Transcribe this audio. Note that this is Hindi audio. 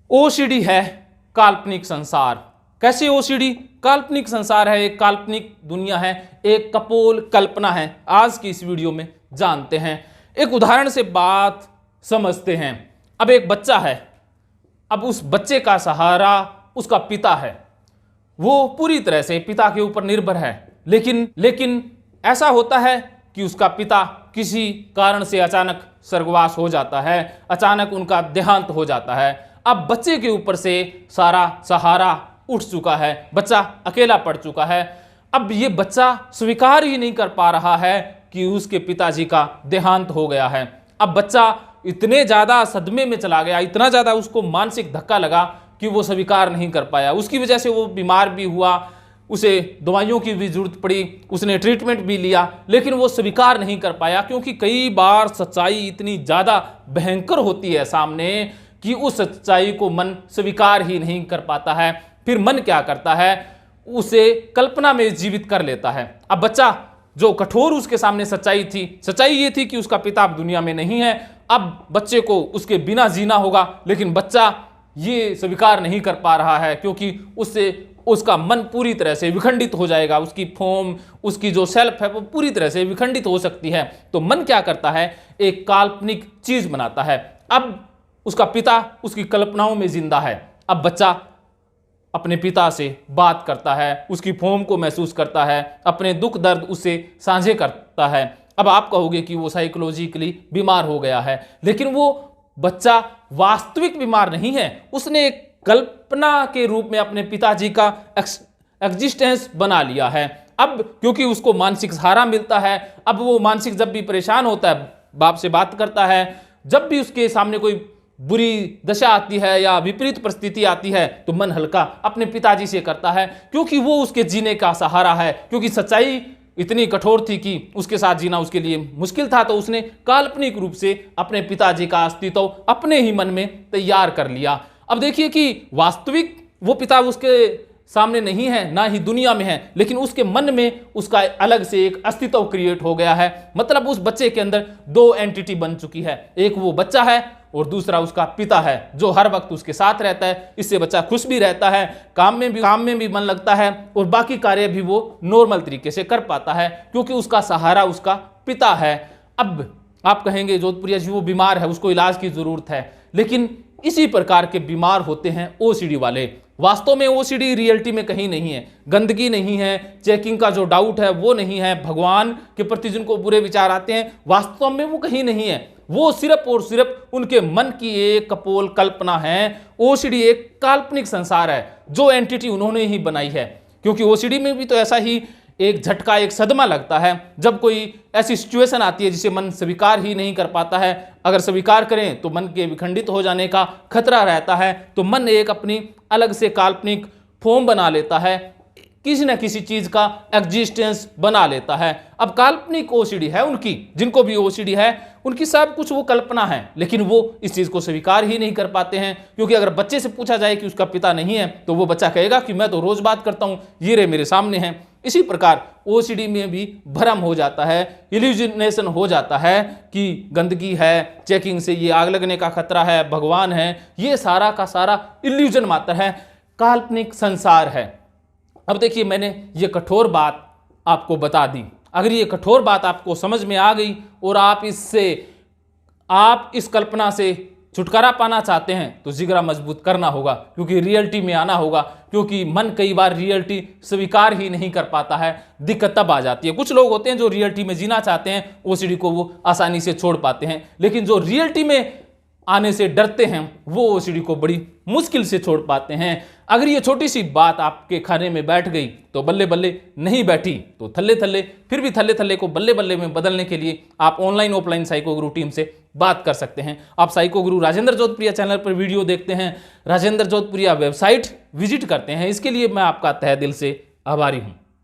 ओसीडी है काल्पनिक संसार। कैसे ओसीडी काल्पनिक संसार है, एक काल्पनिक दुनिया है, एक कपोल कल्पना है। आज की इस वीडियो में जानते हैं, एक उदाहरण से बात समझते हैं। अब एक बच्चा है, अब उस बच्चे का सहारा उसका पिता है। वो पूरी तरह से पिता के ऊपर निर्भर है, लेकिन ऐसा होता है कि उसका पिता किसी कारण से अचानक स्वर्गवास हो जाता है, अचानक उनका देहांत हो जाता है। अब बच्चे के ऊपर से सारा सहारा उठ चुका है, बच्चा अकेला पड़ चुका है। अब ये बच्चा स्वीकार ही नहीं कर पा रहा है कि उसके पिताजी का देहांत हो गया है। अब बच्चा इतने ज़्यादा सदमे में चला गया, इतना ज़्यादा उसको मानसिक धक्का लगा कि वो स्वीकार नहीं कर पाया। उसकी वजह से वो बीमार भी हुआ, उसे दवाइयों की भी जरूरत पड़ी, उसने ट्रीटमेंट भी लिया, लेकिन वो स्वीकार नहीं कर पाया। क्योंकि कई बार सच्चाई इतनी ज़्यादा भयंकर होती है सामने कि उस सच्चाई को मन स्वीकार ही नहीं कर पाता है। फिर मन क्या करता है, उसे कल्पना में जीवित कर लेता है। अब बच्चा जो कठोर उसके सामने सच्चाई थी, सच्चाई ये थी कि उसका पिता अब दुनिया में नहीं है, अब बच्चे को उसके बिना जीना होगा। लेकिन बच्चा ये स्वीकार नहीं कर पा रहा है क्योंकि उससे उसका मन पूरी तरह से विखंडित हो जाएगा, उसकी फॉर्म, उसकी जो सेल्फ है वो पूरी तरह से विखंडित हो सकती है। तो मन क्या करता है, एक काल्पनिक चीज बनाता है। अब उसका पिता उसकी कल्पनाओं में जिंदा है। अब बच्चा अपने पिता से बात करता है, उसकी फॉर्म को महसूस करता है, अपने दुख दर्द उससे साझे करता है। अब आप कहोगे कि वो साइकोलॉजिकली बीमार हो गया है, लेकिन वो बच्चा वास्तविक बीमार नहीं है। उसने एक कल्पना के रूप में अपने पिताजी का एग्जिस्टेंस बना लिया है। अब क्योंकि उसको मानसिक सहारा मिलता है, अब वो मानसिक जब भी परेशान होता है बाप से बात करता है, जब भी उसके सामने कोई बुरी दशा आती है या विपरीत परिस्थिति आती है तो मन हल्का अपने पिताजी से करता है, क्योंकि वो उसके जीने का सहारा है। क्योंकि सच्चाई इतनी कठोर थी कि उसके साथ जीना उसके लिए मुश्किल था, तो उसने काल्पनिक रूप से अपने पिताजी का अस्तित्व अपने ही मन में तैयार कर लिया। अब देखिए कि वास्तविक वो पिता उसके सामने नहीं है, ना ही दुनिया में है, लेकिन उसके मन में उसका अलग से एक अस्तित्व क्रिएट हो गया है। मतलब उस बच्चे के अंदर दो एंटिटी बन चुकी है, एक वो बच्चा है और दूसरा उसका पिता है जो हर वक्त उसके साथ रहता है। इससे बच्चा खुश भी रहता है, काम में भी मन लगता है और बाकी कार्य भी वो नॉर्मल तरीके से कर पाता है, क्योंकि उसका सहारा उसका पिता है। अब आप कहेंगे जोधपुरिया जी वो बीमार है, उसको इलाज की जरूरत है, लेकिन इसी प्रकार के बीमार होते हैं ओसीडी वाले। वास्तव में ओसीडी रियलिटी में कहीं नहीं है, गंदगी नहीं है, चेकिंग का जो डाउट है वो नहीं है, भगवान के प्रति जिनको बुरे विचार आते हैं वास्तव में वो कहीं नहीं है। वो सिर्फ और सिर्फ उनके मन की एक कपोल कल्पना है। ओसीडी एक काल्पनिक संसार है जो एंटिटी उन्होंने ही बनाई है। क्योंकि ओसीडी में भी तो ऐसा ही एक झटका, एक सदमा लगता है जब कोई ऐसी सिचुएशन आती है जिसे मन स्वीकार ही नहीं कर पाता है। अगर स्वीकार करें तो मन के विखंडित हो जाने का खतरा रहता है, तो मन एक अपनी अलग से काल्पनिक फॉर्म बना लेता है, किसी न किसी चीज का एग्जिस्टेंस बना लेता है। अब काल्पनिक ओसीडी है उनकी, जिनको भी ओसीडी है उनकी सब कुछ वो कल्पना है, लेकिन वो इस चीज को स्वीकार ही नहीं कर पाते हैं। क्योंकि अगर बच्चे से पूछा जाए कि उसका पिता नहीं है तो वो बच्चा कहेगा कि मैं तो रोज बात करता हूं, ये रे मेरे सामने हैं। इसी प्रकार ओसीडी में भी भ्रम हो जाता है, इल्यूजनेशन हो जाता है कि गंदगी है, चेकिंग से ये आग लगने का खतरा है, भगवान है, ये सारा का सारा इल्यूजन मात्र है, काल्पनिक संसार है। अब देखिए मैंने ये कठोर बात आपको बता दी। अगर ये कठोर बात आपको समझ में आ गई और आप इस कल्पना से छुटकारा पाना चाहते हैं तो जिगरा मजबूत करना होगा, क्योंकि रियलिटी में आना होगा। क्योंकि मन कई बार रियलिटी स्वीकार ही नहीं कर पाता है, दिक्कत तब आ जाती है। कुछ लोग होते हैं जो रियलिटी में जीना चाहते हैं, ओसीडी को वो आसानी से छोड़ पाते हैं, लेकिन जो रियलिटी में आने से डरते हैं वो ओसीडी को बड़ी मुश्किल से छोड़ पाते हैं। अगर ये छोटी सी बात आपके खाने में बैठ गई तो बल्ले बल्ले, नहीं बैठी तो थल्ले थल्ले, फिर भी थल्ले थल्ले को बल्ले बल्ले में बदलने के लिए आप ऑनलाइन ऑफलाइन साइको गुरु टीम से बात कर सकते हैं। आप साइको गुरु राजेंद्र जोधपुरिया चैनल पर वीडियो देखते हैं, राजेंद्र जोधपुरिया वेबसाइट विजिट करते हैं, इसके लिए मैं आपका तहे दिल से आभारी हूँ।